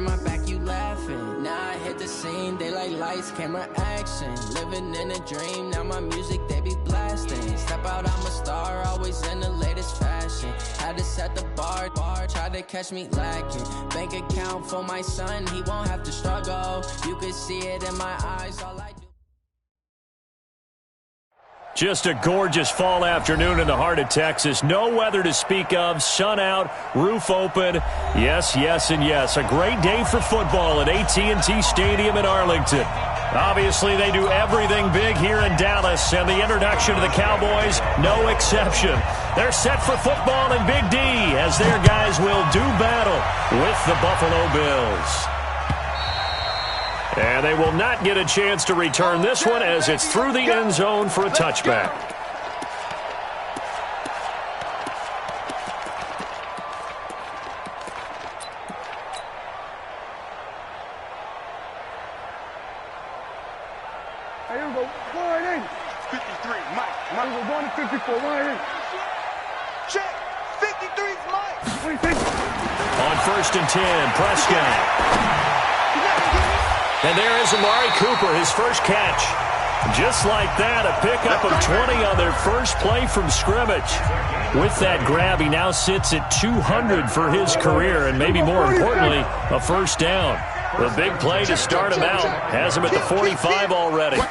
turn my back, you laughing. Now I hit the scene, they like lights, camera, action. Living in a dream, now my music, they be blasting. Step out, I'm a star, always in the latest fashion. Had to set the bar, try to catch me lacking. Bank account for my son, he won't have to struggle. You can see it in my eyes, all I do. Just a gorgeous fall afternoon in the heart of Texas. No weather to speak of. Sun out, roof open. Yes, yes, and yes. A great day for football at AT&T Stadium in Arlington. Obviously, they do everything big here in Dallas, and the introduction of the Cowboys, no exception. They're set for football in Big D as their guys will do battle with the Buffalo Bills. And they will not get a chance to return this one as it's through the end zone for a touchback. Here we go. Wide in. 53, Mike. Mike, we're going to 54. Wide in. Check. 53's Mike. On 1st and 10, Prescott. And there is Amari Cooper, his first catch. Just like that, a pickup of 20 on their first play from scrimmage. With that grab, he now sits at 200 for his career, and maybe more importantly, a first down. The big play to start him out has him at the 45 already.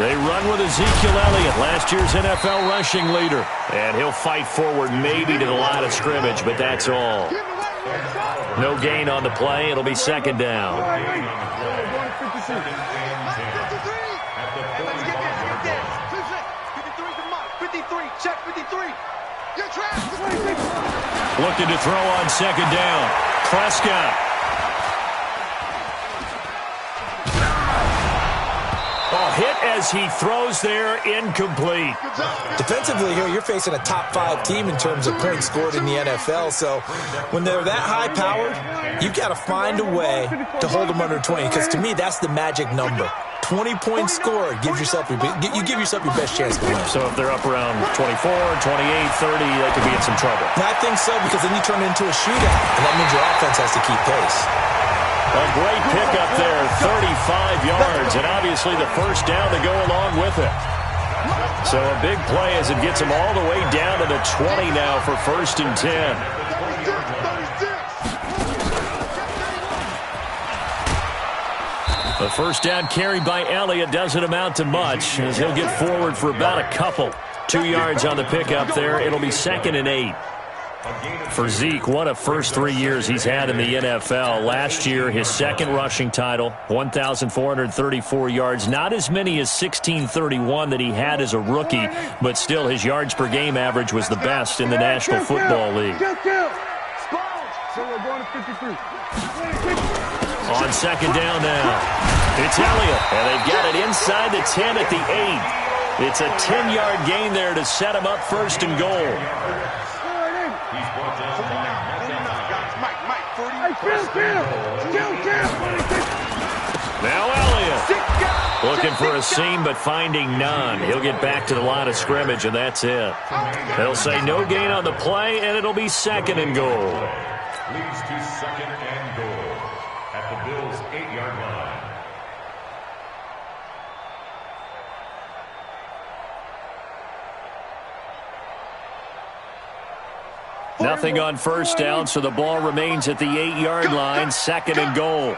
They run with Ezekiel Elliott, last year's NFL rushing leader. And he'll fight forward maybe to the line of scrimmage, but that's all. No gain on the play. It'll be second down. Looking to throw on second down. Prescott. Hit as he throws there, incomplete. Defensively here, you're facing a top 5 team in terms of points scored in the NFL. So when they're that high-powered, you've got to find a way to hold them under 20. Because to me, that's the magic number. 20 points scored gives yourself you give yourself your best chance to win. So if they're up around 24, 28, 30, they could be in some trouble. And I think so, because then you turn it into a shootout, and that means your offense has to keep pace. A great pickup there, 35 yards, and obviously the first down to go along with it. So a big play as it gets them all the way down to the 20 now for 1st and 10. The first down carried by Elliott doesn't amount to much as he'll get forward for about a couple. 2 yards on the pickup there. It'll be 2nd and 8. For Zeke, what a first 3 years he's had in the NFL. Last year, his second rushing title, 1,434 yards. Not as many as 1,631 that he had as a rookie, but still his yards per game average was the best in the National Football League. On second down now, it's Elliott, and they've got it inside the 10 at the 8. It's a 10-yard gain there to set him up 1st and goal. Now Elliott looking for a seam but finding none. He'll get back to the line of scrimmage, and that's it. They'll say no gain on the play, and it'll be 2nd and goal. Leads to 2nd and goal at the Bills' 8-yard line. Nothing on first down, so the ball remains at the 8-yard line. 2nd and goal.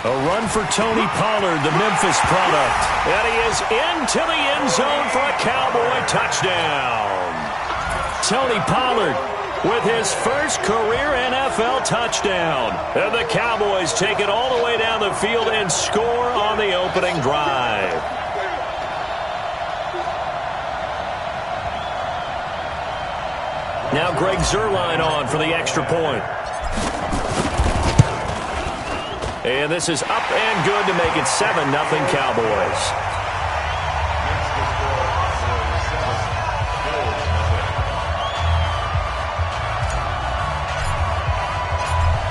A run for Tony Pollard, the Memphis product. And he is into the end zone for a Cowboy touchdown. Tony Pollard with his first career NFL touchdown. And the Cowboys take it all the way down the field and score on the opening drive. Now Greg Zuerlein on for the extra point. And this is up and good to make it 7-0 Cowboys.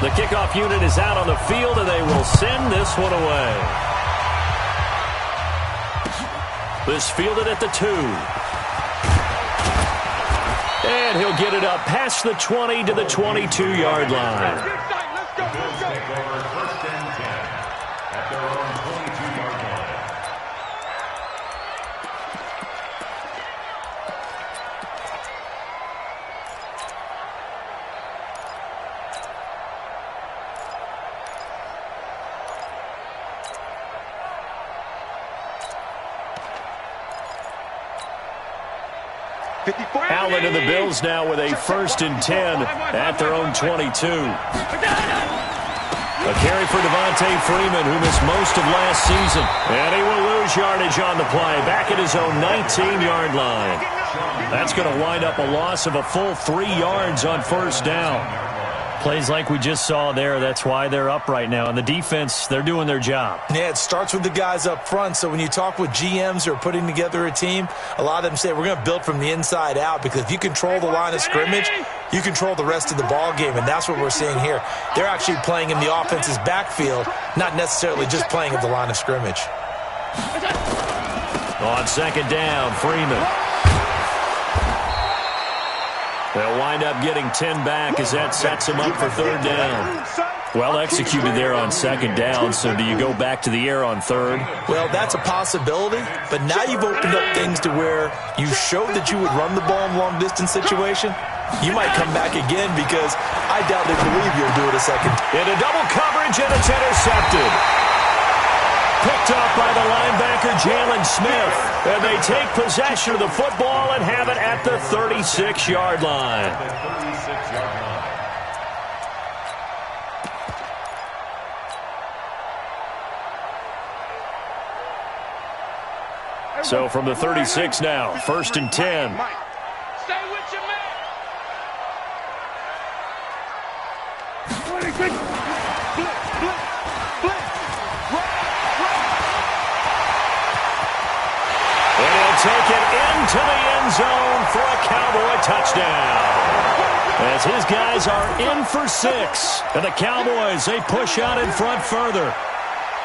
The kickoff unit is out on the field, and they will send this one away. This fielded at the 2. And he'll get it up past the 20 to the 22-yard line. Bills take over 1st and 10 at their own 22-yard line. Allen and the Bills now with a 1st and 10 at their own 22. A carry for Devontae Freeman, who missed most of last season. And he will lose yardage on the play, back at his own 19-yard line. That's going to wind up a loss of a full 3 yards on 1st down. Plays like we just saw there, that's why they're up right now. And the defense, they're doing their job. Yeah, it starts with the guys up front. So when you talk with GMs who are putting together a team, a lot of them say we're going to build from the inside out, because if you control the line of scrimmage, you control the rest of the ball game, and that's what we're seeing here. They're actually playing in the offense's backfield, not necessarily just playing at the line of scrimmage. On 2nd down, Freeman. They'll wind up getting 10 back as that sets them up for 3rd down. Well executed there on 2nd down, so do you go back to the air on 3rd? Well, that's a possibility, but now you've opened up things to where you showed that you would run the ball in long-distance situation. You might come back again, because I doubt they believe you'll do it a second. Into double coverage, and it's intercepted. Picked up by the linebacker, Jalen Smith. And they take possession of the football and have it at the 36-yard line. So from the 36 now, 1st and 10. Stay with your man. 26. Take it into the end zone for a Cowboy touchdown. As his guys are in for 6. And the Cowboys, they push out in front further.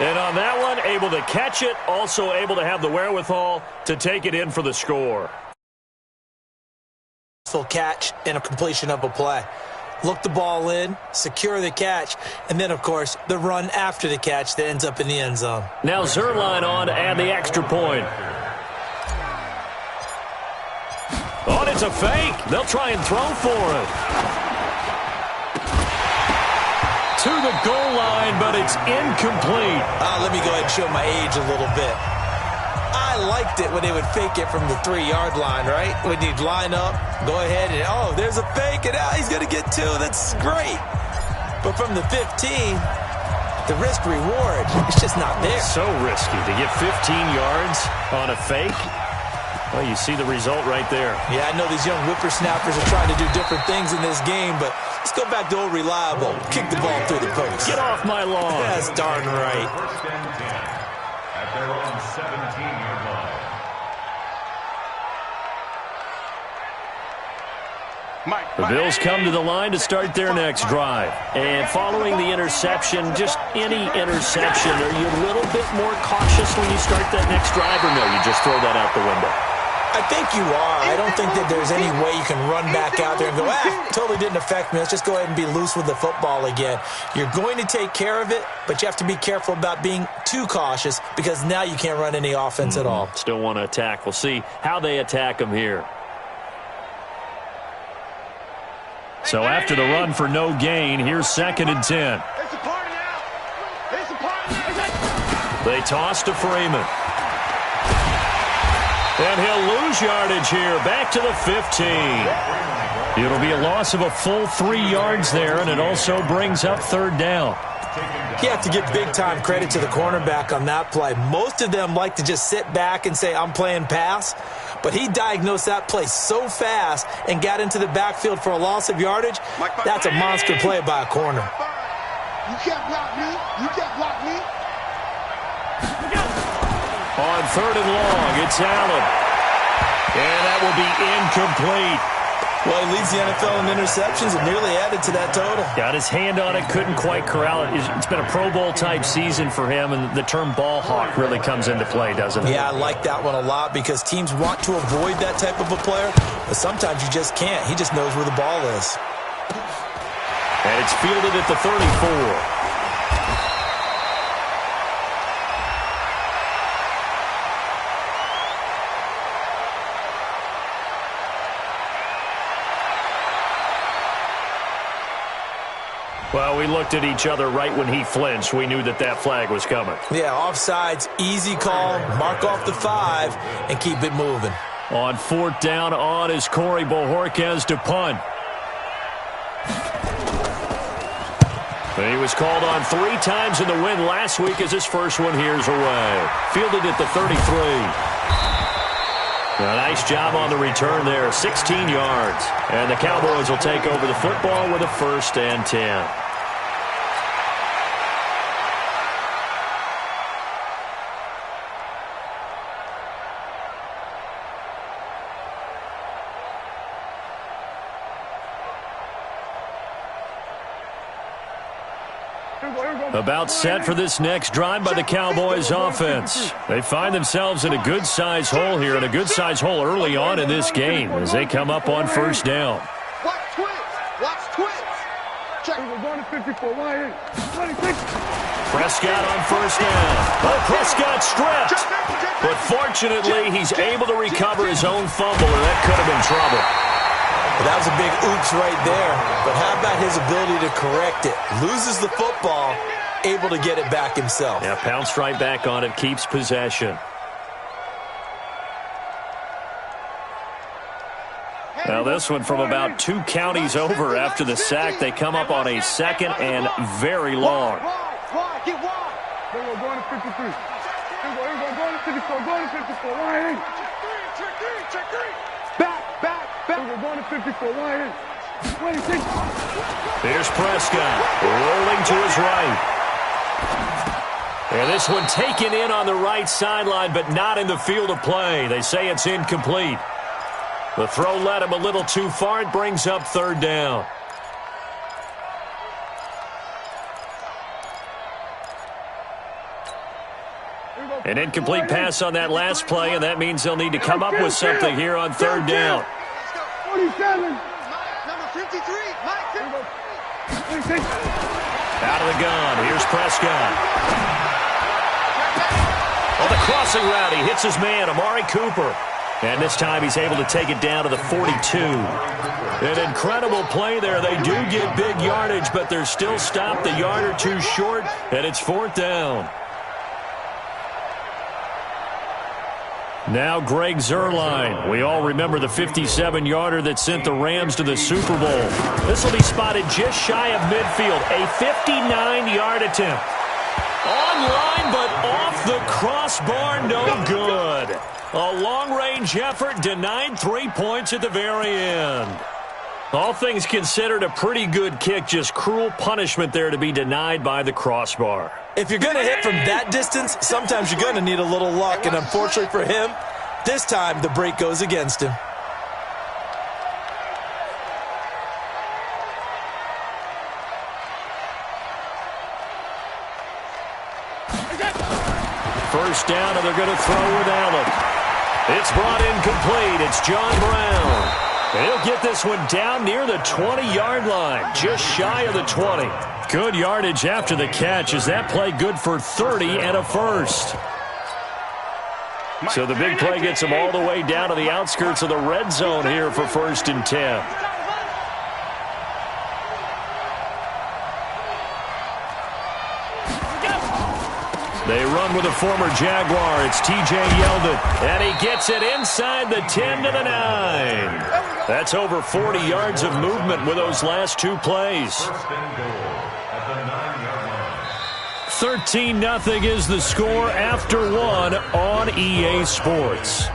And on that one, able to catch it, also able to have the wherewithal to take it in for the score. Full catch and a completion of a play. Look the ball in, secure the catch, and then, of course, the run after the catch that ends up in the end zone. Now Zuerlein on to add the extra point. Oh, it's a fake. They'll try and throw for it. To the goal line, but it's incomplete. Let me go ahead and show my age a little bit. I liked it when they would fake it from the 3-yard line, right? When you'd line up, go ahead, and, oh, there's a fake, and he's going to get 2. That's great. But from the 15, the risk-reward, it's just not there. So risky to get 15 yards on a fake. Well, you see the result right there. Yeah, I know these young whippersnappers are trying to do different things in this game, but let's go back to old reliable. Kick the ball through the post. Get off my lawn. That's darn right. 1st and 10 at their own 17-yard line. The Bills come to the line to start their next drive. And following the interception, just any interception, are you a little bit more cautious when you start that next drive, or no, you just throw that out the window? I think you are. I don't think that there's any way you can run back out there and go, totally didn't affect me. Let's just go ahead and be loose with the football again. You're going to take care of it, but you have to be careful about being too cautious, because now you can't run any offense at all. Still want to attack. We'll see how they attack them here. So after the run for no gain, here's 2nd and 10. They toss to Freeman. And he'll lose yardage here, back to the 15. It'll be a loss of a full 3 yards there, and it also brings up 3rd down. You have to give big-time credit to the cornerback on that play. Most of them like to just sit back and say, I'm playing pass. But he diagnosed that play so fast and got into the backfield for a loss of yardage. That's a monster play by a corner. You can't block me. You can't block me. On 3rd and long, it's Allen. And that will be incomplete. Well, he leads the NFL in interceptions and nearly added to that total. Got his hand on it, couldn't quite corral it. It's been a Pro Bowl-type season for him, and the term ball hawk really comes into play, doesn't it? Yeah, I like that one a lot because teams want to avoid that type of a player, but sometimes you just can't. He just knows where the ball is. And it's fielded at the 34. Well, we looked at each other right when he flinched. We knew that flag was coming. Yeah, offsides, easy call, mark off the 5, and keep it moving. On 4th down, on is Corey Bojorquez to punt. He was called on 3 times in the win last week as his first one here's away. Fielded at the 33. A nice job on the return there, 16 yards. And the Cowboys will take over the football with a 1st and 10. About set for this next drive by the Cowboys offense. They find themselves in a good-sized hole here, and a good-sized hole early on in this game as they come up on 1st down. Watch twins. Watch twins. Check. We're going to 54. Why? 26. Prescott on 1st down. Oh, Prescott stripped. But fortunately, he's able to recover his own fumble, or that could have been trouble. Well, that was a big oops right there. But how about his ability to correct it? Loses the football, able to get it back himself. Yeah, pounced right back on it, keeps possession. Now this one from about 2 counties over after the sack. They come up on a 2nd and very long. Get wide. We're going to 53. We're going to 54. Going to 54. Why? Check 3. Back. We're going to 54. Why? 26. Here's Prescott rolling to his right. And this one taken in on the right sideline, but not in the field of play. They say it's incomplete. The throw led him a little too far. It brings up 3rd down. An incomplete pass on that last play, and that means they'll need to come up with something here on 3rd down. 47. Number 53. Out of the gun. Here's Prescott. On the crossing route, he hits his man, Amari Cooper. And this time he's able to take it down to the 42. An incredible play there. They do get big yardage, but they're still stopped a yard or 2 short, and it's 4th down. Now Greg Zuerlein. We all remember the 57-yarder that sent the Rams to the Super Bowl. This will be spotted just shy of midfield. A 59-yard attempt. Online, but off the crossbar, no good. A long-range effort denied 3 points at the very end. All things considered, a pretty good kick. Just cruel punishment there to be denied by the crossbar. If you're going to hit from that distance, sometimes you're going to need a little luck. And unfortunately for him, this time the break goes against him. First down, and they're going to throw with Allen. It's brought in complete. It's John Brown. And he'll get this one down near the 20-yard line, just shy of the 20. Good yardage after the catch. Is that play good for 30 and a first? So the big play gets them all the way down to the outskirts of the red zone here for 1st and 10. They run with a former Jaguar. It's T.J. Yeldon. And he gets it inside the 10 to the 9. That's over 40 yards of movement with those last 2 plays. 13-0 is the score after 1 on EA Sports.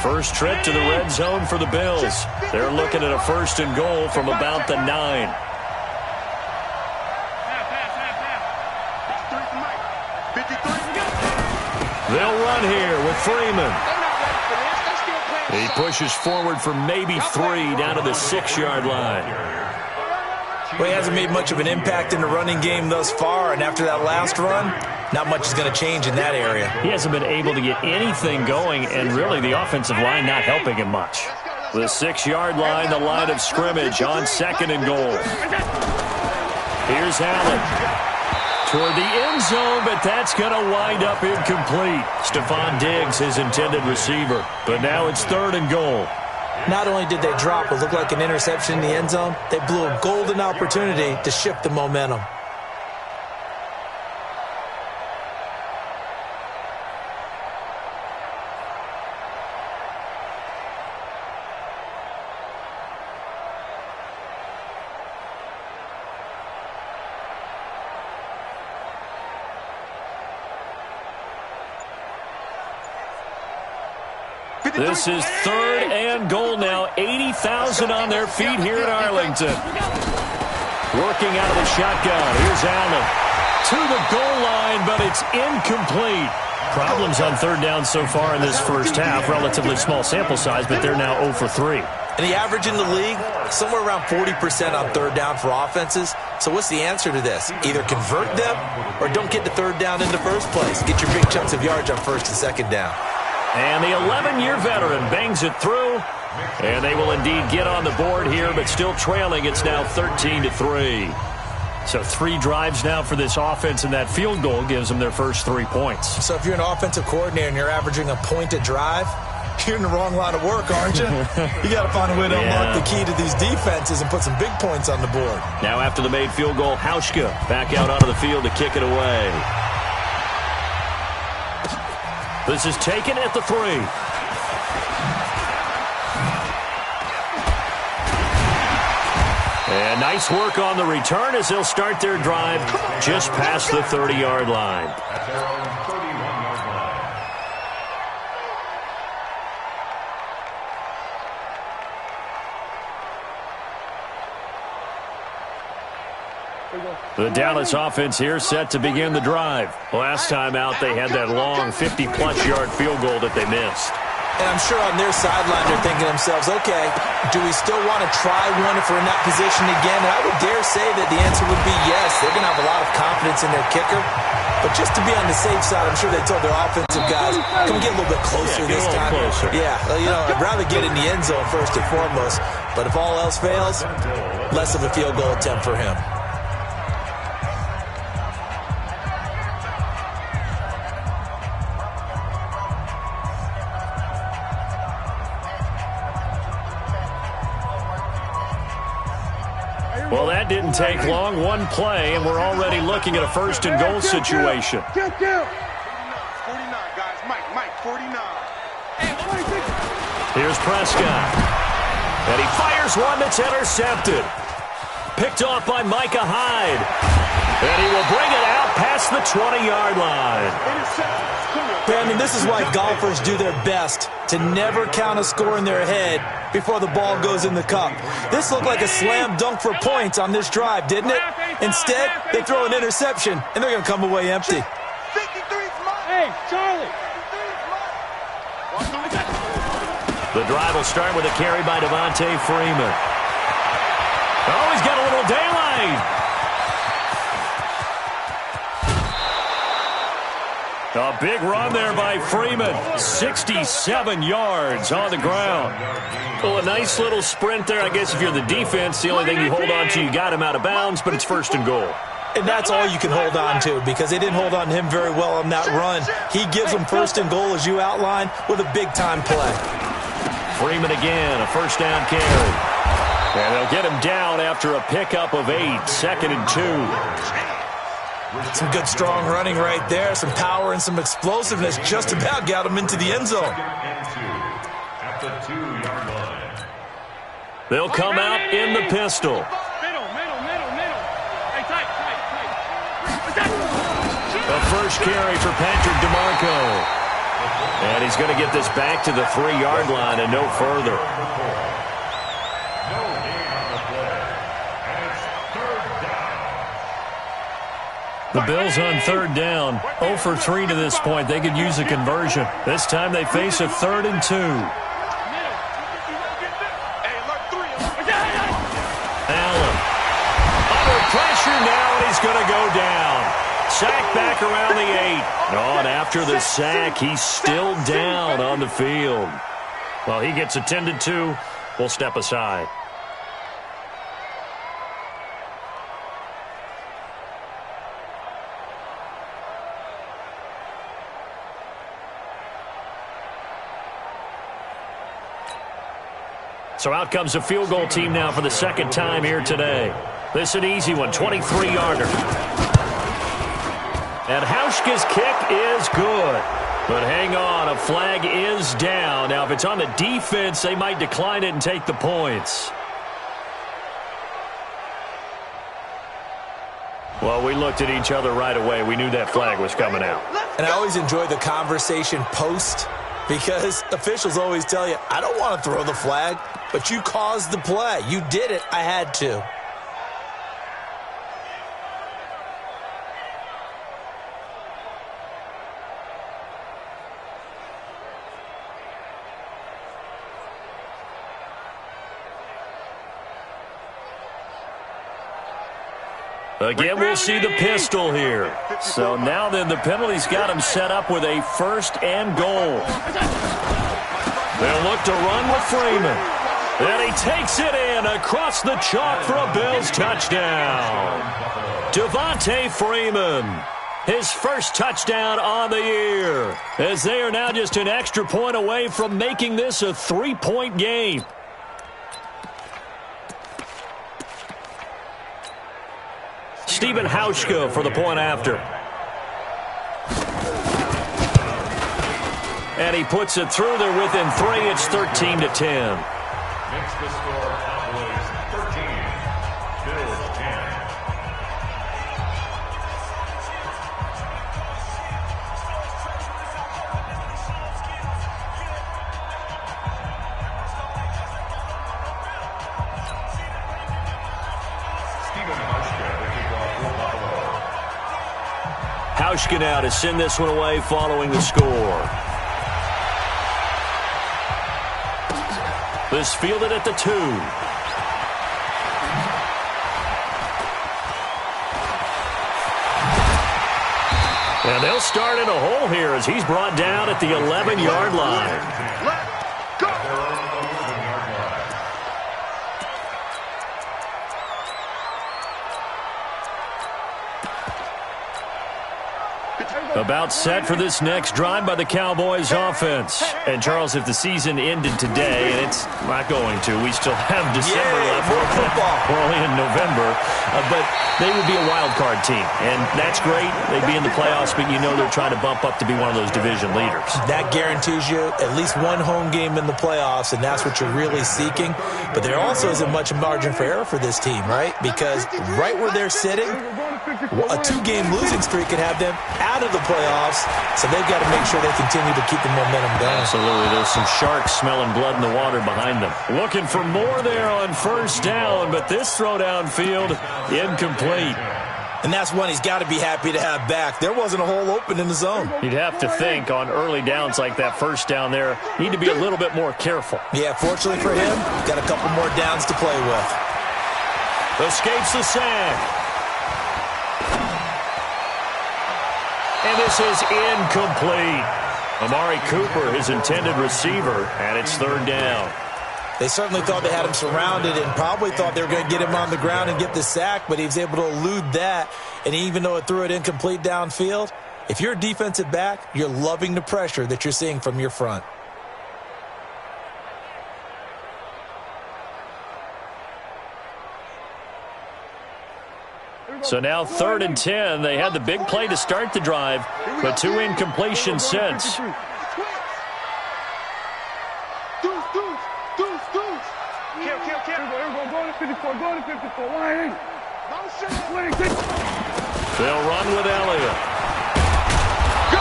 First trip to the red zone for the Bills. They're looking at a 1st and goal from about the 9. They'll run here with Freeman. He pushes forward for maybe 3 down to the 6-yard line. Well, he hasn't made much of an impact in the running game thus far, and after that last run, not much is going to change in that area. He hasn't been able to get anything going, and really the offensive line not helping him much. The 6-yard line, the line of scrimmage on 2nd and goal. Here's Allen. Toward the end zone, but that's going to wind up incomplete. Stephon Diggs, his intended receiver. But now it's 3rd and goal. Not only did they drop what looked like an interception in the end zone, they blew a golden opportunity to shift the momentum. This is 3rd and goal now. 80,000 on their feet here in Arlington. Working out of the shotgun. Here's Allen. To the goal line, but it's incomplete. Problems on 3rd down so far in this first half. Relatively small sample size, but they're now 0 for 3. And the average in the league, somewhere around 40% on 3rd down for offenses. So what's the answer to this? Either convert them or don't get to 3rd down in the first place. Get your big chunks of yards on 1st and 2nd down. And the 11-year veteran bangs it through. And they will indeed get on the board here, but still trailing. It's now 13-3. So 3 drives now for this offense, and that field goal gives them their first 3 points. So if you're an offensive coordinator and you're averaging a point a drive, you're in the wrong line of work, aren't you? You got to find a way to unlock the key to these defenses and put some big points on the board. Now after the made field goal, Hauschka back out onto the field to kick it away. This is taken at the 3. And nice work on the return as they'll start their drive just past the 30-yard line. At their own 31-yard line. The Dallas offense here set to begin the drive. Last time out, they had that long 50-plus yard field goal that they missed. And I'm sure on their sideline they're thinking to themselves, okay, do we still want to try one if we're in that position again? And I would dare say that the answer would be yes. They're going to have a lot of confidence in their kicker. But just to be on the safe side, I'm sure they told their offensive guys, can we get a little bit closer this time? Closer. Yeah, I'd rather get in the end zone first and foremost. But if all else fails, less of a field goal attempt for him. Well, that didn't take long. One play, and we're already looking at a 1st and goal situation. 49, guys. Mike, 49. Here's Prescott. And he fires one that's intercepted. Picked off by Micah Hyde. And he will bring it out past the 20-yard line. Brandon, this is why golfers do their best to never count a score in their head before the ball goes in the cup. This looked like a slam dunk for points on this drive, didn't it? Instead, they throw an interception, and they're going to come away empty. Hey, Charlie. The drive will start with a carry by Devontae Freeman. Oh, he's got a little daylight. A big run there by Freeman. 67 yards on the ground. Well, a nice little sprint there. I guess if you're the defense, the only thing you hold on to, you got him out of bounds, but it's 1st and goal. And that's all you can hold on to because they didn't hold on to him very well on that run. He gives them 1st and goal, as you outlined, with a big-time play. Freeman again, a 1st down carry. And they'll get him down after a pickup of 8, 2nd and 2. Some good, strong running right there. Some power and some explosiveness just about got him into the end zone. At the 2-yard line. They'll come out in the pistol. Middle. Hey, tight. The first carry for Patrick DeMarco. And he's going to get this back to the 3-yard line and no further. No gain on the play. And it's third down. The Bills on third down. 0 for 3 to this point. They could use a conversion. This time they face a 3rd and 2. Allen. Under pressure now, and he's going to go down. Sack back around the 8. Oh, and after the sack, he's still down on the field. Well, he gets attended to. We'll step aside. So out comes a field goal team now for the second time here today. This is an easy one, 23-yarder. And Hauschka's kick is good. But hang on, a flag is down. Now, if it's on the defense, they might decline it and take the points. Well, we looked at each other right away. We knew that flag was coming out. And I always enjoy the conversation post because officials always tell you, I don't want to throw the flag, but you caused the play. You did it. I had to. Again, we'll see the pistol here. So now then, the penalty's got him set up with a 1st and goal. They'll look to run with Freeman. And he takes it in across the chalk for a Bills touchdown. Devontae Freeman, his first touchdown on the year, as they are now just an extra point away from making this a 3-point game. Stephen Hauschka for the point after. And he puts it through there within 3. It's 13-10. Makes the score Cowboys 13, Bills 10. Stephen Hauschka, the kickoff for Buffalo. Hauschka now to send this one away following the score. This fielded at the 2. And they'll start in a hole here as he's brought down at the 11-yard line. Let's go. About set for this next drive by the Cowboys offense. And, Charles, if the season ended today, and it's not going to, we still have December left. More football. We're only in November. But they would be a wild card team. And that's great. They'd be in the playoffs, but you know they're trying to bump up to be one of those division leaders. That guarantees you at least one home game in the playoffs, and that's what you're really seeking. But there also isn't much margin for error for this team, right? Because right where they're sitting, a 2-game losing streak could have them out of the playoffs, so they've got to make sure they continue to keep the momentum going. Absolutely. There's some sharks smelling blood in the water behind them. Looking for more there on 1st down, but this throw downfield incomplete. And that's one he's got to be happy to have back. There wasn't a hole open in the zone. You'd have to think on early downs like that 1st down there, need to be a little bit more careful. Yeah, fortunately for him, got a couple more downs to play with. Escapes the sack. And this is incomplete. Amari Cooper, his intended receiver, and it's 3rd down. They certainly thought they had him surrounded and probably thought they were going to get him on the ground and get the sack, but he was able to elude that. And even though it threw it incomplete downfield, if you're a defensive back, you're loving the pressure that you're seeing from your front. So now 3rd and 10. They had the big play to start the drive, but 2 incompletions since. Go to 54. They'll run with Elliott.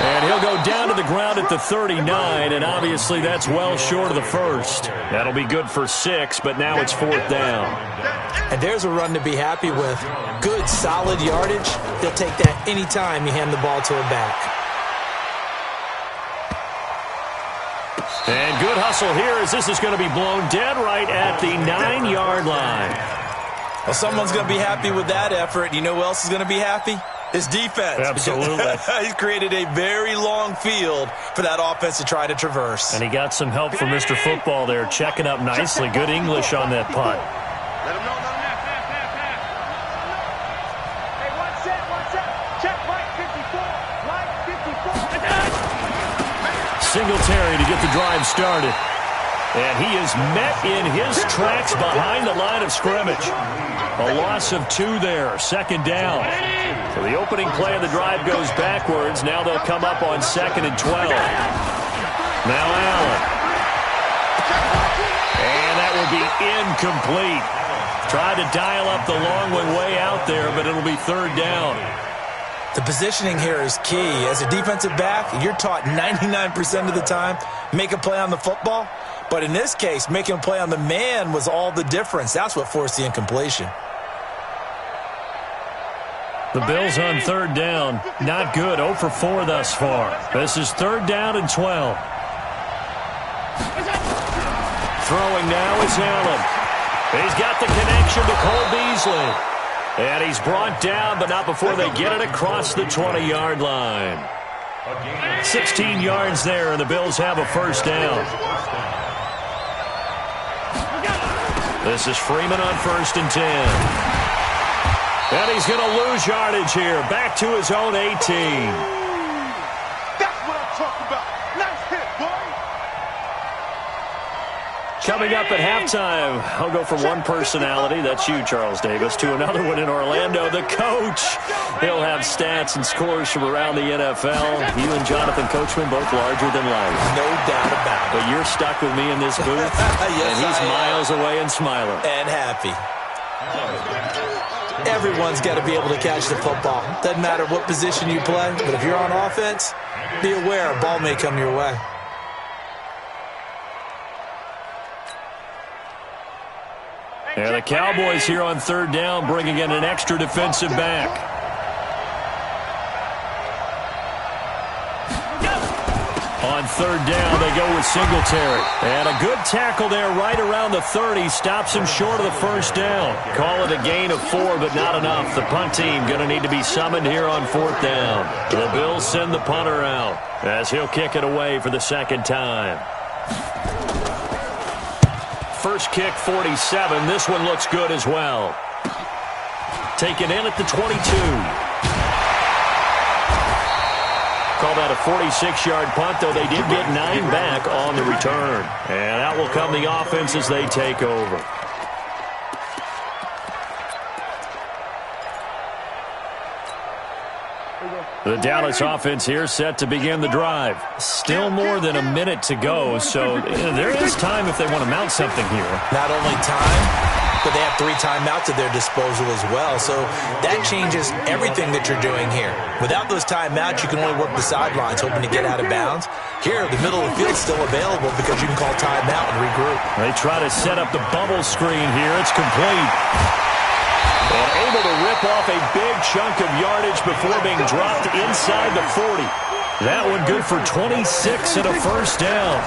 And he'll go down to the ground at the 39, and obviously that's well short of the first. That'll be good for 6, but now it's 4th down. And there's a run to be happy with. Good, solid yardage. They'll take that anytime you hand the ball to a back. And good hustle here as this is going to be blown dead right at the 9-yard line. Well, someone's going to be happy with that effort. You know who else is going to be happy? His defense. Absolutely. He's created a very long field for that offense to try to traverse. And he got some help from Mr. Football there, checking up nicely. Good English on that punt. Let him know. Hey, one set. Check right 54. Singletary to get the drive started. And he is met in his tracks behind the line of scrimmage. A loss of 2 there, 2nd down. So the opening play of the drive goes backwards. Now they'll come up on 2nd and 12. Now Allen. And that will be incomplete. Tried to dial up the long one way out there, but it'll be 3rd down. The positioning here is key. As a defensive back, you're taught 99% of the time, make a play on the football. But in this case, making a play on the man was all the difference. That's what forced the incompletion. The Bills on 3rd down. Not good. 0 for 4 thus far. This is 3rd down and 12. Throwing now is Allen. He's got the connection to Cole Beasley. And he's brought down, but not before they get it across the 20-yard line. 16 yards there, and the Bills have a 1st down. This is Freeman on 1st and 10. And he's going to lose yardage here. Back to his own 18. That's what I'm talking about. Nice hit, boy. Coming up at halftime, I'll go from one personality, that's you, Charles Davis, to another one in Orlando, the coach. He'll have stats and scores from around the NFL. You and Jonathan Coachman, both larger than life. No doubt about it. But you're stuck with me in this booth, Yes, and he's I am. miles away and smiling. And happy. Everyone's got to be able to catch the football. Doesn't matter what position you play, but if you're on offense, be aware a ball may come your way. And the Cowboys here on 3rd down, bringing in an extra defensive back. On 3rd down, they go with Singletary. And a good tackle there right around the 30. Stops him short of the 1st down. Call it a gain of 4, but not enough. The punt team going to need to be summoned here on 4th down. The Bills send the punter out as he'll kick it away for the 2nd time. First kick, 47. This one looks good as well. Taken in at the 22. Call that a 46-yard punt, though they did get 9 back on the return. And out will come the offense as they take over. The Dallas offense here set to begin the drive. Still more than a minute to go, so there is time if they want to mount something here. Not only time, but they have 3 timeouts at their disposal as well. So that changes everything that you're doing here. Without those timeouts, you can only work the sidelines, hoping to get out of bounds. Here, the middle of the field's still available because you can call timeout and regroup. They try to set up the bubble screen here. It's complete. And able to rip off a big chunk of yardage before being dropped inside the 40. That one good for 26 and a 1st down.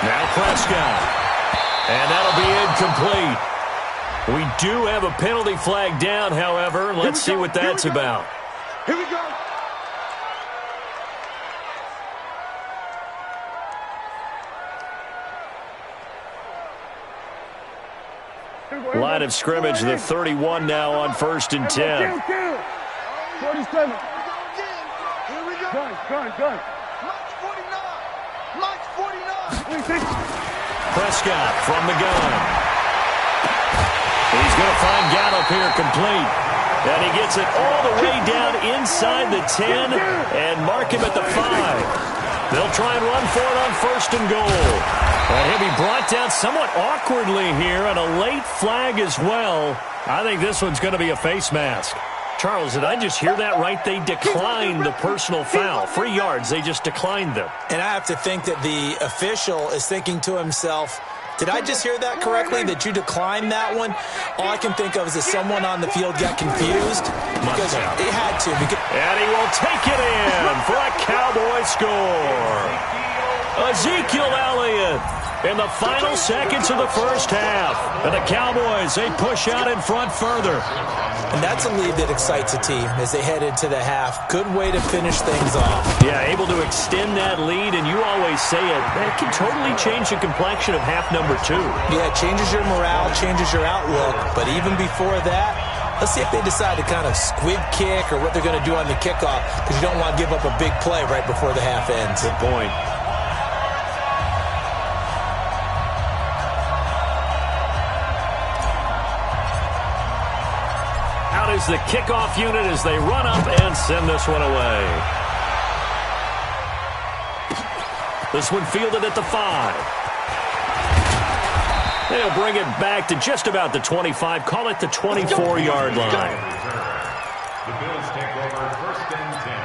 Now Prescott. And that'll be incomplete. We do have a penalty flag down, however. Let's see what that's about. Here we go. Line of scrimmage, the 31 now on 1st and 10. 47. Here we go. Gun. Mike's 49. Prescott from the gun. He's going to find Gallup here complete. And he gets it all the way down inside the 10 and mark him at the 5. They'll try and run for it on 1st and goal. And he'll be brought down somewhat awkwardly here, and a late flag as well. I think this one's going to be a face mask. Charles, did I just hear that right? They declined the personal foul. 3 yards, they just declined them. And I have to think that the official is thinking to himself, did I just hear that correctly, that you declined that one? All I can think of is that someone on the field got confused because he had to. And he will take it in for a Cowboy score. Ezekiel Elliott in the final seconds of the first half. And the Cowboys, they push out in front further. And that's a lead that excites a team as they head into the half. Good way to finish things off. Yeah, able to extend that lead, and you always say it, that can totally change the complexion of half number 2. Yeah, it changes your morale, changes your outlook. But even before that, let's see if they decide to kind of squib kick or what they're going to do on the kickoff, because you don't want to give up a big play right before the half ends. Good point. Is the kickoff unit as they run up and send this one away. This one fielded at the 5. They'll bring it back to just about the 25. Call it the 24-yard line. The Bills take over 1st and 10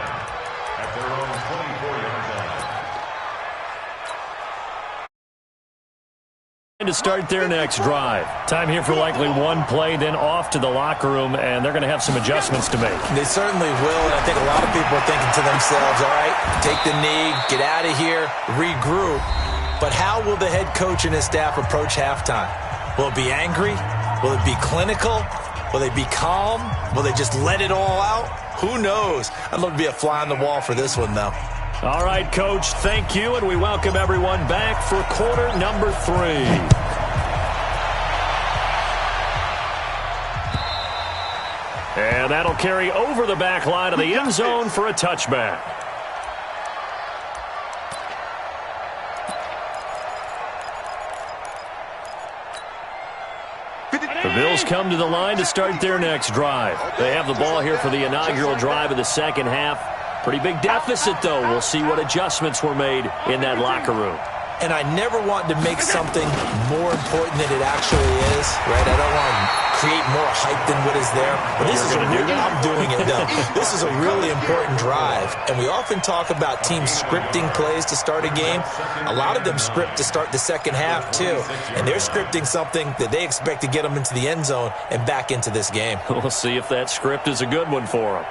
at their own 24-yard line. To start their next drive. Time here for likely one play, then off to the locker room, and they're going to have some adjustments to make. They certainly will, and I think a lot of people are thinking to themselves, all right, take the knee, get out of here, regroup. But how will the head coach and his staff approach halftime? Will it be angry? Will it be clinical? Will they be calm? Will they just let it all out? Who knows? I'd love to be a fly on the wall for this one, though. All right, Coach, thank you, and we welcome everyone back for quarter number 3. And that'll carry over the back line of the end zone for a touchback. The Bills come to the line to start their next drive. They have the ball here for the inaugural drive of the second half. Pretty big deficit, though. We'll see what adjustments were made in that locker room. And I never want to make something more important than it actually is, right? I don't want to create more hype than what is there. But this is I'm doing it, though. This is a really important drive. And we often talk about teams scripting plays to start a game. A lot of them script to start the second half, too. And they're scripting something that they expect to get them into the end zone and back into this game. We'll see if that script is a good one for them.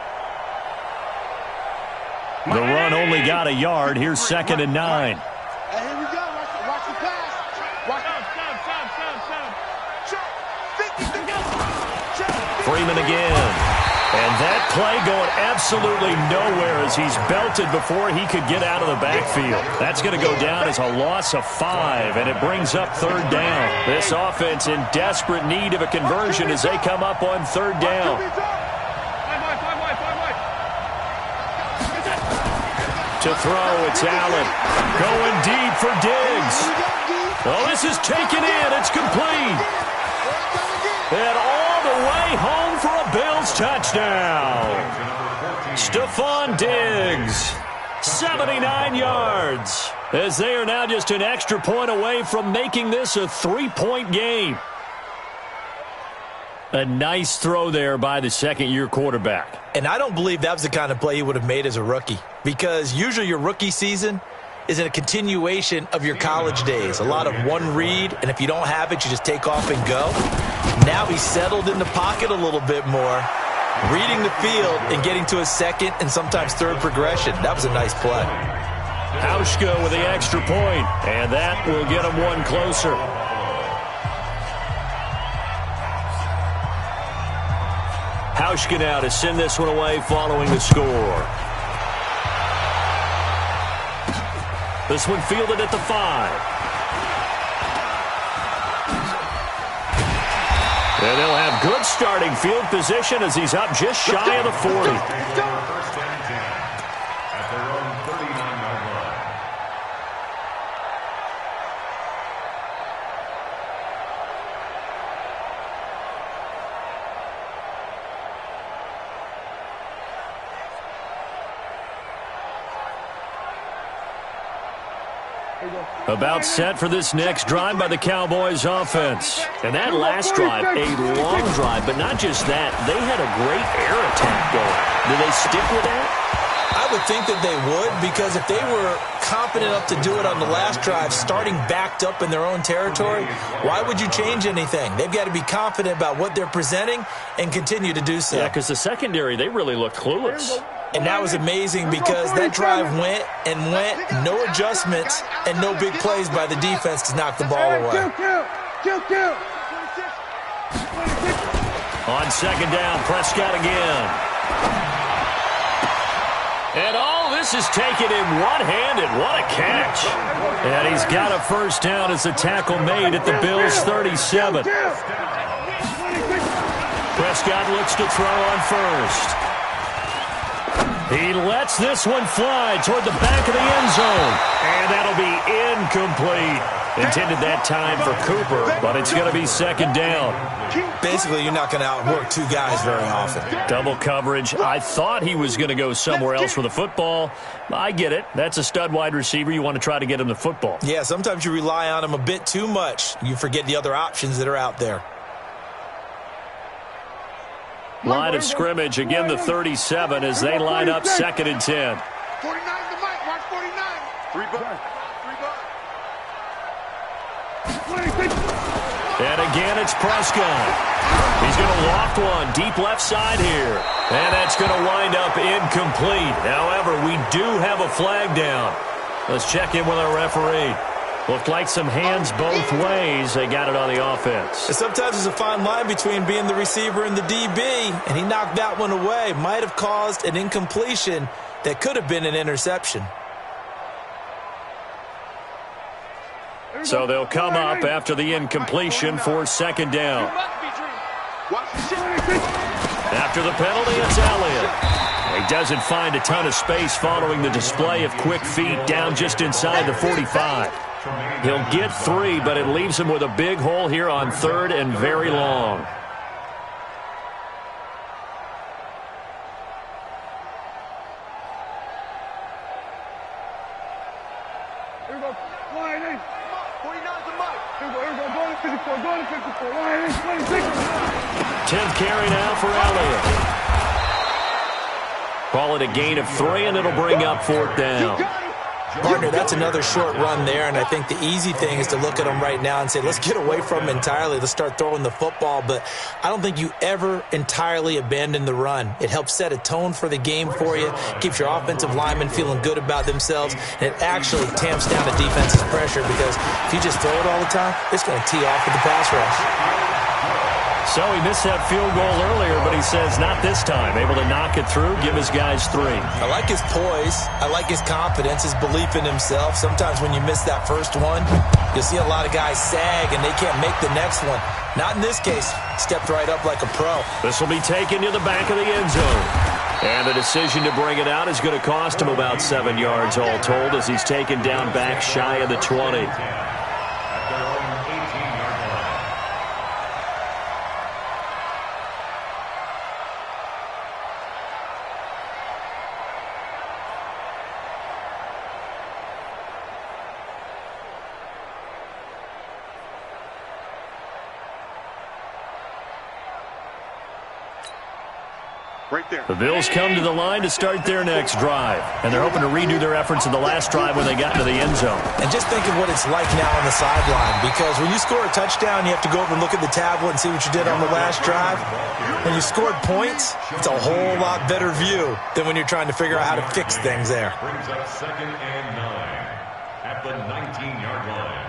The run only got a yard. Here's 2nd and 9. Hey, here we go. Watch the pass. Watch Freeman again. And that play going absolutely nowhere as he's belted before he could get out of the backfield. That's going to go down as a loss of 5, and it brings up 3rd down. This offense in desperate need of a conversion as they come up on 3rd down. To throw, it's Allen. Going deep for Diggs. Oh, this is taken in. It's complete. And all the way home for a Bills touchdown. Stephon Diggs, 79 yards. As they are now just an extra point away from making this a 3-point game. A nice throw there by the second-year quarterback. And I don't believe that was the kind of play he would have made as a rookie, because usually your rookie season is in a continuation of your college days. A lot of one read, and if you don't have it, you just take off and go. Now he's settled in the pocket a little bit more, reading the field and getting to a second and sometimes third progression. That was a nice play. Hauschka with the extra point, and that will get him one closer. Hauschka now to send this one away following the score. This one fielded at the 5. And they'll have good starting field position as he's up just shy of the 40. About set for this next drive by the Cowboys offense. And that last drive, a long drive, but not just that. They had a great air attack going. Do they stick with that? I would think that they would, because if they were confident enough to do it on the last drive, starting backed up in their own territory, why would you change anything? They've got to be confident about what they're presenting and continue to do so. Yeah, because the secondary, they really looked clueless. And that was amazing because that drive went and went, no adjustments and no big plays by the defense to knock the ball away. On second down, Prescott again. And all this is taken in one-handed. What a catch. And he's got a first down as the tackle made at the Bills' 37. Prescott looks to throw on first. He lets this one fly toward the back of the end zone. And that'll be incomplete. Intended that time for Cooper, but it's going to be second down. Basically, you're not going to outwork two guys very often. Double coverage. I thought he was going to go somewhere else with the football. I get it. That's a stud wide receiver. You want to try to get him the football. Yeah, sometimes you rely on him a bit too much. You forget the other options that are out there. Line of scrimmage, again the 37 as they line up second and 10. 49 to Mike, watch 49. 3 bucks. And again, it's Prescott. He's going to loft one deep left side here. And that's going to wind up incomplete. However, we do have a flag down. Let's check in with our referee. Looked like some hands both ways. They got it on the offense. And sometimes there's a fine line between being the receiver and the DB, and he knocked that one away. Might have caused an incompletion that could have been an interception. So they'll come up after the incompletion for second down. After the penalty, it's Elliott. He doesn't find a ton of space following the display of quick feet down just inside the 45. He'll get 3, but it leaves him with a big hole here on third and very long. Here we go. Line in. 49 to Mike. Here we go. Going to 54. Going to 54. Line in. 26. 10th carry now for Elliott. Call it a gain of 3, and it'll bring up fourth down. Partner, that's another short run there, and I think the easy thing is to look at him right now and say, let's get away from him entirely. Let's start throwing the football, but I don't think you ever entirely abandon the run. It helps set a tone for the game for you, keeps your offensive linemen feeling good about themselves, and it actually tamps down the defense's pressure because if you just throw it all the time, it's going to tee off with the pass rush. So he missed that field goal earlier, but he says not this time. Able to knock it through, give his guys 3. I like his poise. I like his confidence, his belief in himself. Sometimes when you miss that first one, you'll see a lot of guys sag and they can't make the next one. Not in this case. Stepped right up like a pro. This will be taken to the back of the end zone. And the decision to bring it out is going to cost him about 7 yards all told as he's taken down back shy of the 20. Right there. The Bills come to the line to start their next drive. And they're hoping to redo their efforts in the last drive when they got into the end zone. And just think of what it's like now on the sideline, because when you score a touchdown, you have to go over and look at the tablet and see what you did on the last drive. When you scored points, it's a whole lot better view than when you're trying to figure out how to fix things there. Brings up second and 9 at the 19-yard line.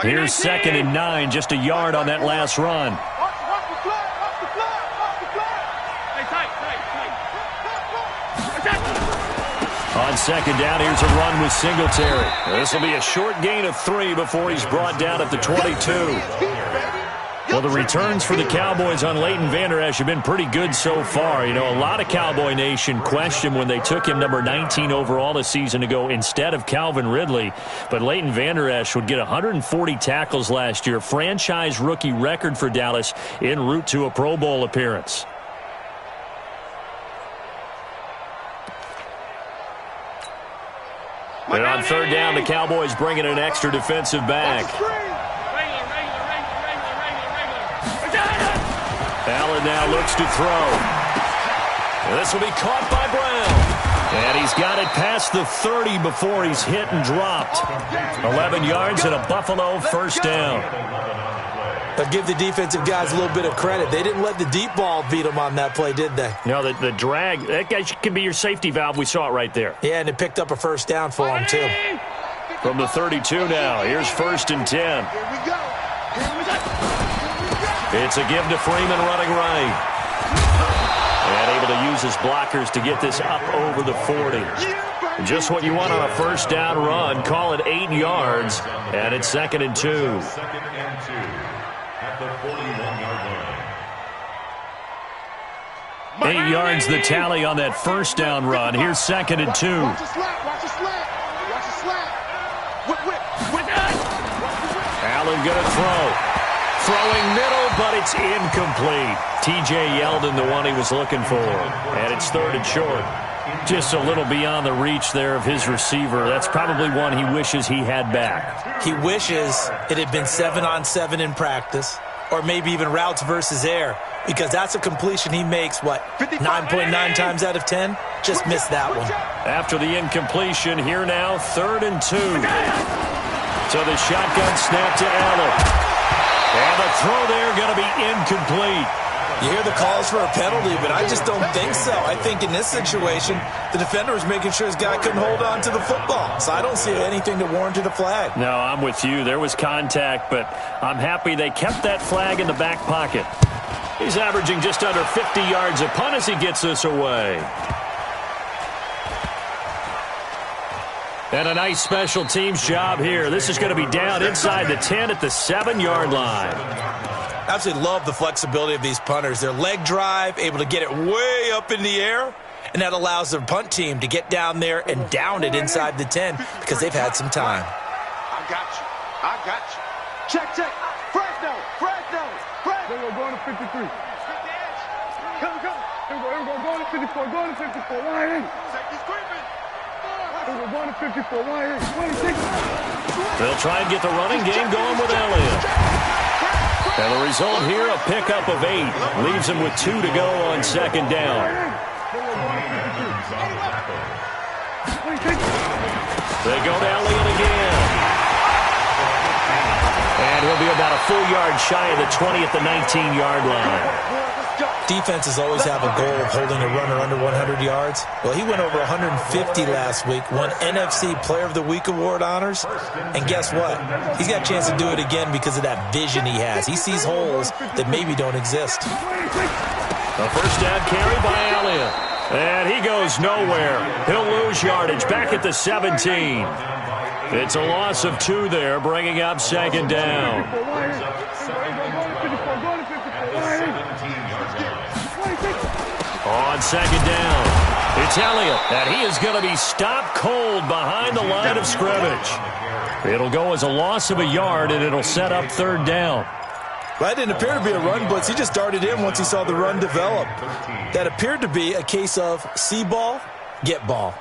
Here's second and 9, just a yard on that last run. On second down, here's a run with Singletary. This will be a short gain of 3 before he's brought down at the 22. Well, the returns for the Cowboys on Leighton Vander Esch have been pretty good so far. You know, a lot of Cowboy Nation questioned when they took him number 19 overall a season ago instead of Calvin Ridley. But Leighton Vander Esch would get 140 tackles last year, franchise rookie record for Dallas en route to a Pro Bowl appearance. And on third down, the Cowboys bringing an extra defensive back. Allen now looks to throw. And this will be caught by Brown. And he's got it past the 30 before he's hit and dropped. 11 yards and a Buffalo first down. But give the defensive guys a little bit of credit. They didn't let the deep ball beat them on that play, did they? No, the drag, that guy can be your safety valve. We saw it right there. Yeah, and it picked up a first down for him, too. From the 32 now, here's 1st and 10. Here we go. It's a give to Freeman running right. And able to use his blockers to get this up over the 40. Just what you want on a first down run. Call it 8 yards, and it's 2nd and 2. 2nd and 2 at the 41-yard line. 8 yards the tally on that first down run. Here's 2nd and 2. Watch the slap. Watch the slap. Watch the slap. Whip. Allen going to throw. Throwing middle, but it's incomplete. T.J. Yeldon, the one he was looking for. And it's 3rd and short. Just a little beyond the reach there of his receiver. That's probably one he wishes he had back. He wishes it had been 7-on-7 in practice, or maybe even routes versus air, because that's a completion he makes, 9.9 times out of 10? Just missed that one. After the incompletion, here now, 3rd and 2. So the shotgun snap to Allen. And the throw there going to be incomplete. You hear the calls for a penalty, but I just don't think so. I think in this situation, the defender was making sure his guy couldn't hold on to the football. So I don't see anything to warrant a flag. No, I'm with you. There was contact, but I'm happy they kept that flag in the back pocket. He's averaging just under 50 yards a punt as he gets this away. And a nice special teams job here. This is going to be down inside the 10 at the 7-yard line. Absolutely love the flexibility of these punters. Their leg drive, able to get it way up in the air, and that allows their punt team to get down there and down it inside the 10 because they've had some time. I got you. Check. Fresno. We're going to 53. Come. Here we go. Going to 54. Going to 54. Ryan. We're going to 54. Ryan. 26. They'll try and get the running game going with Elliott. And the result here, a pickup of 8. Leaves him with 2 to go on 2nd down. They go to Elliott again. And he'll be about a full yard shy of the 20 at the 19-yard line. Defenses always have a goal of holding a runner under 100 yards. Well, he went over 150 last week, won NFC Player of the Week award honors. And guess what? He's got a chance to do it again because of that vision he has. He sees holes that maybe don't exist. A first down carry by Elliott. And he goes nowhere. He'll lose yardage back at the 17. It's a loss of 2 there, bringing up 2nd down. On 2nd down, it's Elliott, and he is going to be stopped cold behind the line of scrimmage. It'll go as a loss of a yard, and it'll set up 3rd down. Well, that didn't appear to be a run blitz. He just darted in once he saw the run develop. That appeared to be a case of see ball, get ball.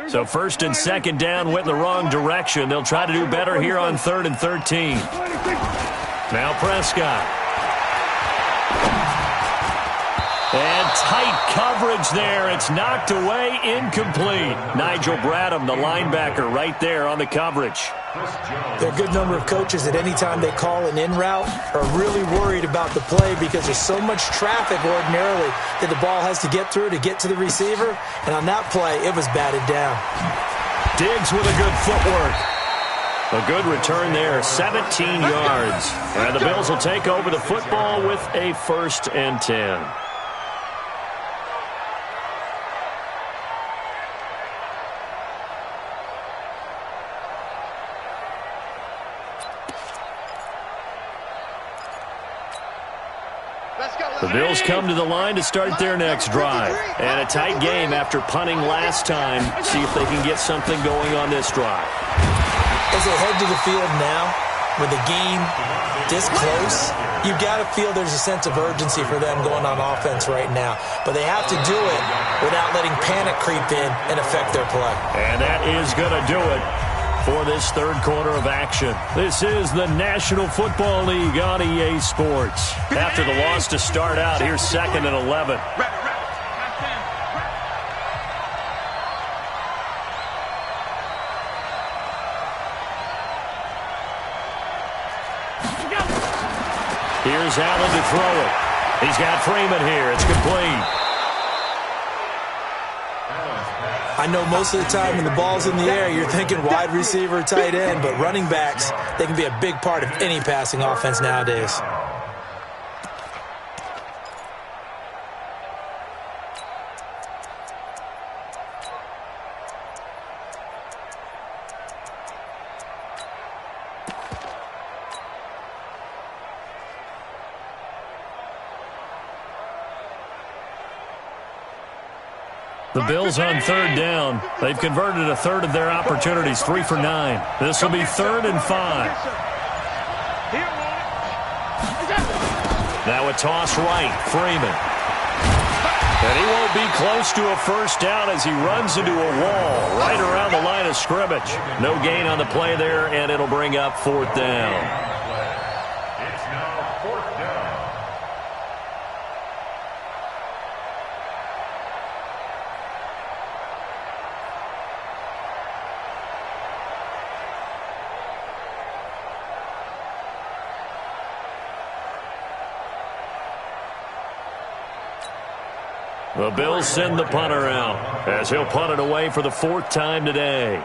So 1st and 2nd down went in the wrong direction. They'll try to do better here on 3rd and 13. Now Prescott. And tight coverage there. It's knocked away, incomplete. Nigel Bradham, the linebacker, right there on the coverage. There are a good number of coaches at any time they call an in route are really worried about the play because there's so much traffic ordinarily that the ball has to get through to get to the receiver. And on that play, it was batted down. Diggs with a good footwork. A good return there, 17 yards. And the Bills will take over the football with a 1st and 10. The Bills come to the line to start their next drive. And a tight game after punting last time. See if they can get something going on this drive. As they head to the field now, with the game this close, you've got to feel there's a sense of urgency for them going on offense right now. But they have to do it without letting panic creep in and affect their play. And that is going to do it for this third quarter of action. This is the National Football League on EA Sports. After the loss to start out, here's 2nd and 11. Here's Allen to throw it. He's got Freeman here. It's complete. I know most of the time when the ball's in the air, you're thinking wide receiver, tight end, but running backs, they can be a big part of any passing offense nowadays. The Bills on 3rd down. They've converted a third of their opportunities, 3 for 9. This will be 3rd and 5. Now a toss right, Freeman. And he won't be close to a first down as he runs into a wall right around the line of scrimmage. No gain on the play there, and it'll bring up 4th down. It's now 4th down. The Bills send the punter out as he'll punt it away for the 4th time today.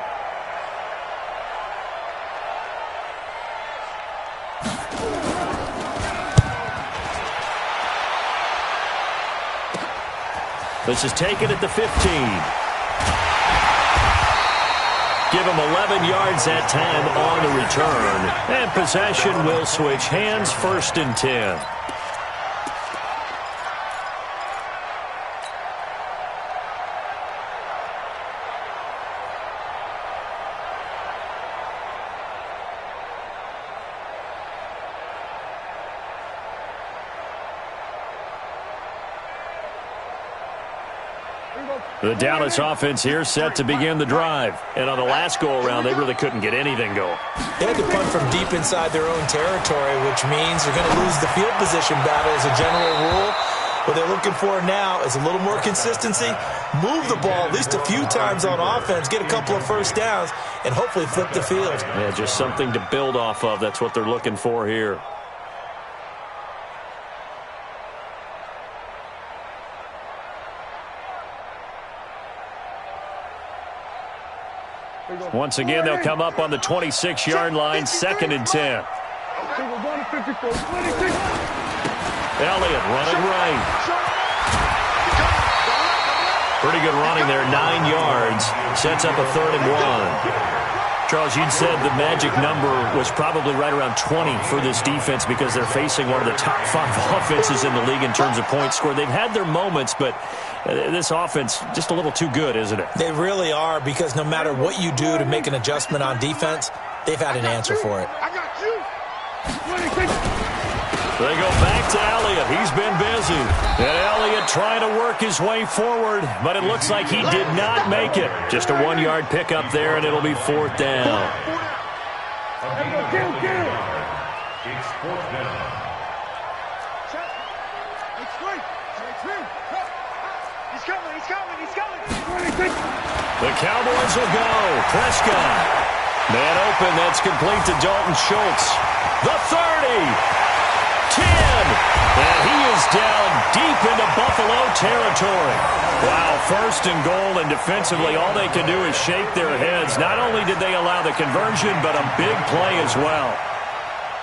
This is taken at the 15. Give him 11 yards that time on the return. And possession will switch hands, 1st and 10. The Dallas offense here set to begin the drive. And on the last go-around, they really couldn't get anything going. They had to punt from deep inside their own territory, which means they're going to lose the field position battle as a general rule. What they're looking for now is a little more consistency, move the ball at least a few times on offense, get a couple of first downs, and hopefully flip the field. Yeah, just something to build off of. That's what they're looking for here. Once again, they'll come up on the 26-yard line, 2nd and 10. Elliott running right. Pretty good running there, 9 yards. Sets up a 3rd and 1. Charles, you'd said the magic number was probably right around 20 for this defense because they're facing one of the top 5 offenses in the league in terms of points scored. They've had their moments, but this offense just a little too good, isn't it? They really are, because no matter what you do to make an adjustment on defense, they've had an answer for it. I got you. They go back to Elliott. He's been busy. And Elliott trying to work his way forward, but it looks like he did not make it. Just a 1-yard pickup there, and it'll be 4th down. It's 4th down. The Cowboys will go. Prescott. Man open. That's complete to Dalton Schultz. The 30. 10. And he is down deep into Buffalo territory. Wow, 1st and goal, and defensively all they can do is shake their heads. Not only did they allow the conversion, but a big play as well.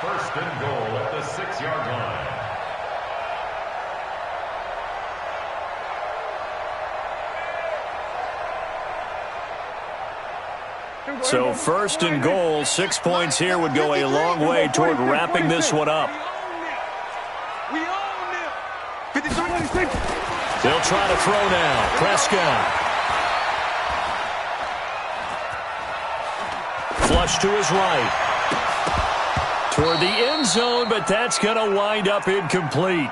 1st and goal at the 6-yard line. So 1st and goal, 6 points here would go a long way toward wrapping this one up. We own them. They'll try to throw now. Prescott. Flush to his right. Toward the end zone, but that's going to wind up incomplete.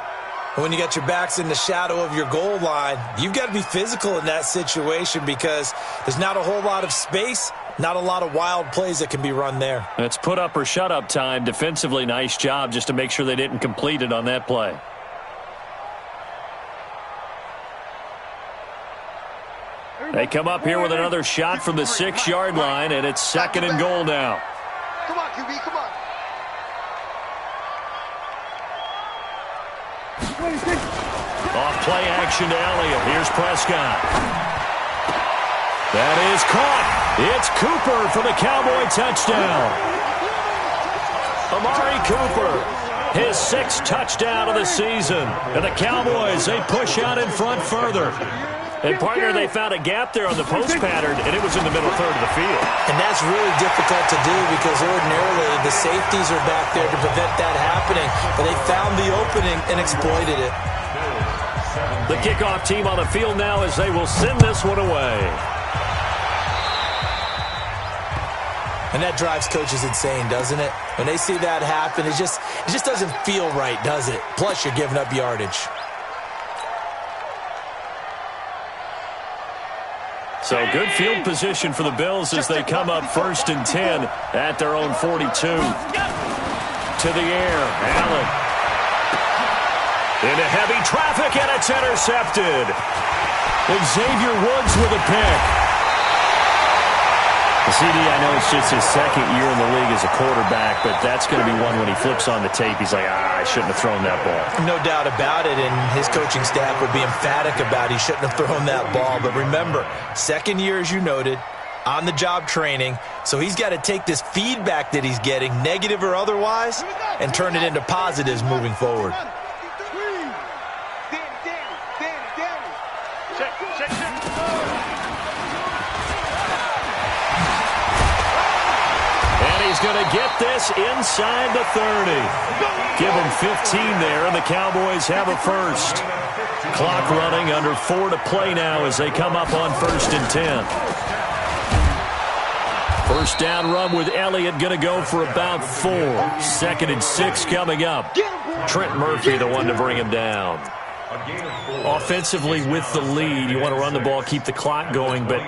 When you got your backs in the shadow of your goal line, you've got to be physical in that situation because there's not a whole lot of space, not a lot of wild plays that can be run there. It's put up or shut up time. Defensively, nice job just to make sure they didn't complete it on that play. They come up here with another shot from the 6-yard line, and it's 2nd and goal now. Come on, QB, come on. Off play action to Elliott. Here's Prescott. That is caught. It's Cooper for the Cowboy touchdown. Amari Cooper, his 6th touchdown of the season. And the Cowboys, they push out in front further. And, partner, they found a gap there on the post pattern, and it was in the middle third of the field. And that's really difficult to do because ordinarily the safeties are back there to prevent that happening. But they found the opening and exploited it. The kickoff team on the field now as they will send this one away. And that drives coaches insane, doesn't it? When they see that happen, it just doesn't feel right, does it? Plus, you're giving up yardage. So good field position for the Bills as they come up 1st and 10 at their own 42. To the air, Allen. Into heavy traffic, and it's intercepted. Xavier Woods with a pick. CD, I know it's just his 2nd year in the league as a quarterback, but that's going to be one when he flips on the tape, he's like, I shouldn't have thrown that ball. No doubt about it, and his coaching staff would be emphatic about he shouldn't have thrown that ball. But remember, 2nd year, as you noted, on-the-job training, so he's got to take this feedback that he's getting, negative or otherwise, and turn it into positives moving forward. He's going to get this inside the 30. Give him 15 there, and the Cowboys have a first. Clock running, under 4 to play now as they come up on 1st and 10. First down run with Elliott going to go for about 4. 2nd and 6 coming up. Trent Murphy, the one to bring him down. Offensively with the lead, you want to run the ball, keep the clock going, but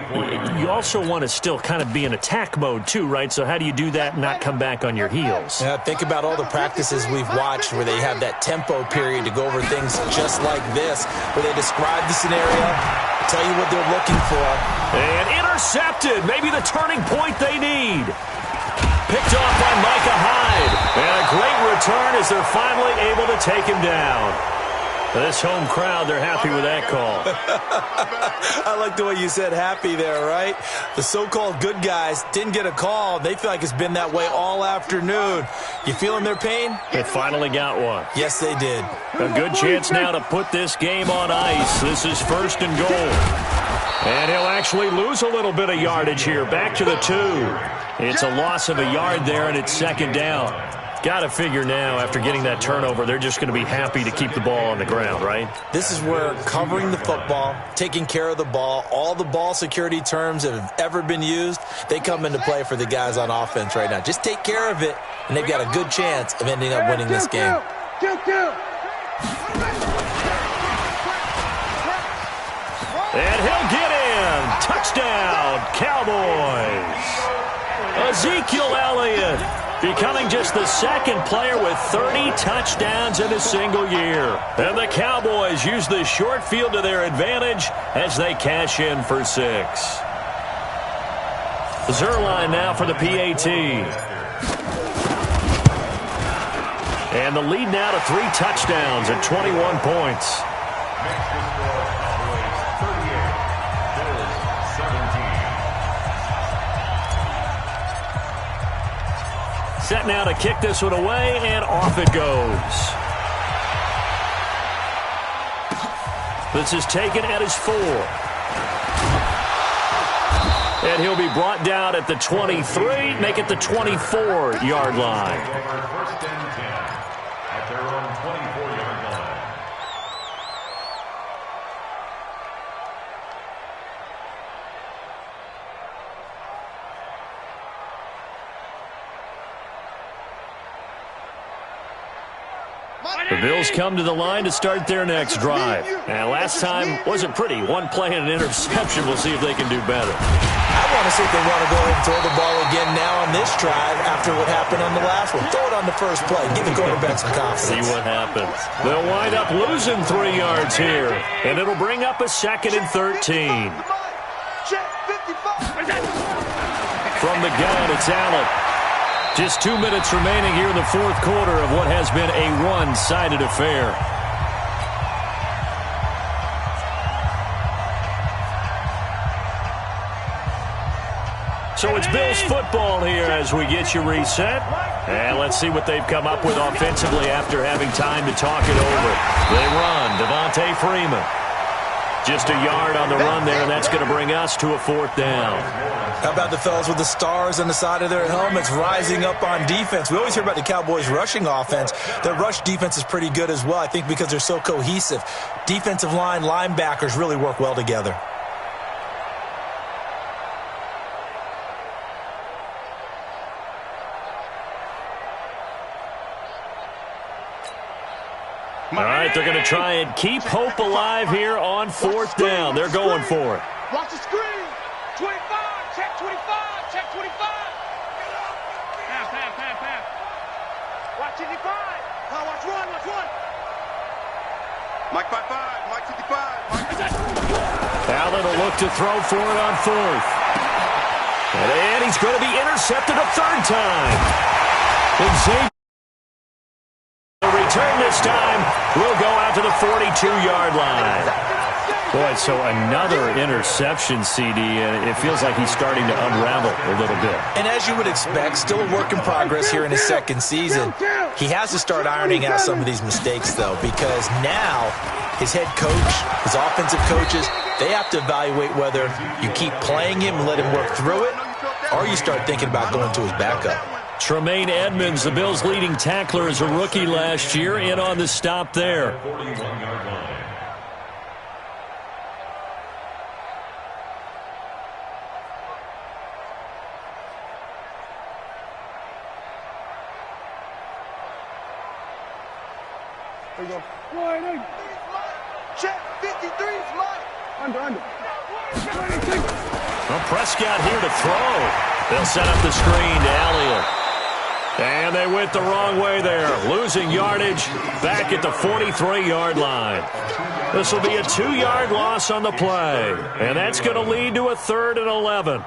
you also want to still kind of be in attack mode too, right? So how do you do that and not come back on your heels? Yeah, think about all the practices we've watched where they have that tempo period to go over things just like this, where they describe the scenario, tell you what they're looking for. And intercepted, maybe the turning point they need. Picked off by Micah Hyde. And a great return as they're finally able to take him down. This home crowd, they're happy with that call. I like the way you said happy there, right? The so-called good guys didn't get a call. They feel like it's been that way all afternoon. You feeling their pain? They finally got one. Yes, they did. A good chance now to put this game on ice. This is 1st and goal. And he'll actually lose a little bit of yardage here. Back to the 2. It's a loss of a yard there, and it's 2nd down. Got to figure now, after getting that turnover, they're just going to be happy to keep the ball on the ground, right? This is where covering the football, taking care of the ball, all the ball security terms that have ever been used, they come into play for the guys on offense right now. Just take care of it, and they've got a good chance of ending up winning this game. And he'll get in. Touchdown, Cowboys. Ezekiel Elliott becoming just the 2nd player with 30 touchdowns in a single year. And the Cowboys use the short field to their advantage as they cash in for 6. Zuerlein now for the PAT. And the lead now to 3 touchdowns at 21 points. Set now to kick this one away, and off it goes. This is taken at his 4. And he'll be brought down at the 23, make it the 24-yard line. The Bills come to the line to start their next drive. And last time wasn't pretty. One play and an interception. We'll see if they can do better. I want to see if they want to go ahead and throw the ball again now on this drive after what happened on the last one. Throw it on the first play. Give the quarterback some confidence. See what happens. They'll wind up losing 3 yards here. And it'll bring up a 2nd and 13. From the gun, it's Allen. Just 2 minutes remaining here in the fourth quarter of what has been a one-sided affair. So it's Bills football here as we get you reset. And let's see what they've come up with offensively after having time to talk it over. They run, Devontae Freeman. Just a yard on the run there, and that's going to bring us to a 4th down. How about the fellas with the stars on the side of their helmets rising up on defense? We always hear about the Cowboys' rushing offense. Their rush defense is pretty good as well, I think, because they're so cohesive. Defensive line, linebackers really work well together. All right, they're going to try and keep hope alive here on 4th down. They're going for it. Watch the screen. 25. Check 25. Check 25. Pass. Watch 55. Watch one. Mike 55. Mike 55. Allen will look to throw for it on 4th. And he's going to be intercepted a 3rd time. Xavier return this time. We'll go out to the 42-yard line. Boy, so another interception, CD, and it feels like he's starting to unravel a little bit. And as you would expect, still a work in progress here in his 2nd season. He has to start ironing out some of these mistakes, though, because now his head coach, his offensive coaches, they have to evaluate whether you keep playing him and let him work through it, or you start thinking about going to his backup. Tremaine Edmonds, the Bills' leading tackler as a rookie last year, in on the stop there. There you go. Wide. Check 53's Mike. Under. 26. Well, Prescott here to throw. They'll set up the screen to Elliott. And they went the wrong way there, losing yardage back at the 43-yard line. This will be a 2-yard loss on the play, and that's going to lead to a 3rd and 11.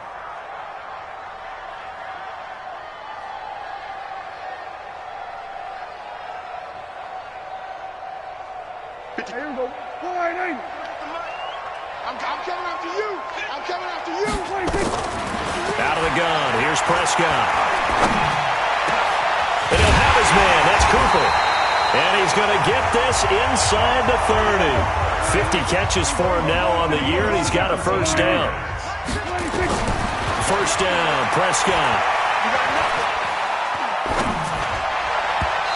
Here we go. Wide. I'm coming after you. Out of the gun, here's Prescott. And he'll have his man. That's Cooper. And he's going to get this inside the 30. 50 catches for him now on the year, and he's got a 1st down. 1st down, Prescott.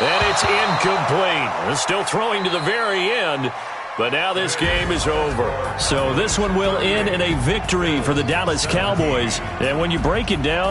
And it's incomplete. They're still throwing to the very end, but now this game is over. So this one will end in a victory for the Dallas Cowboys. And when you break it down,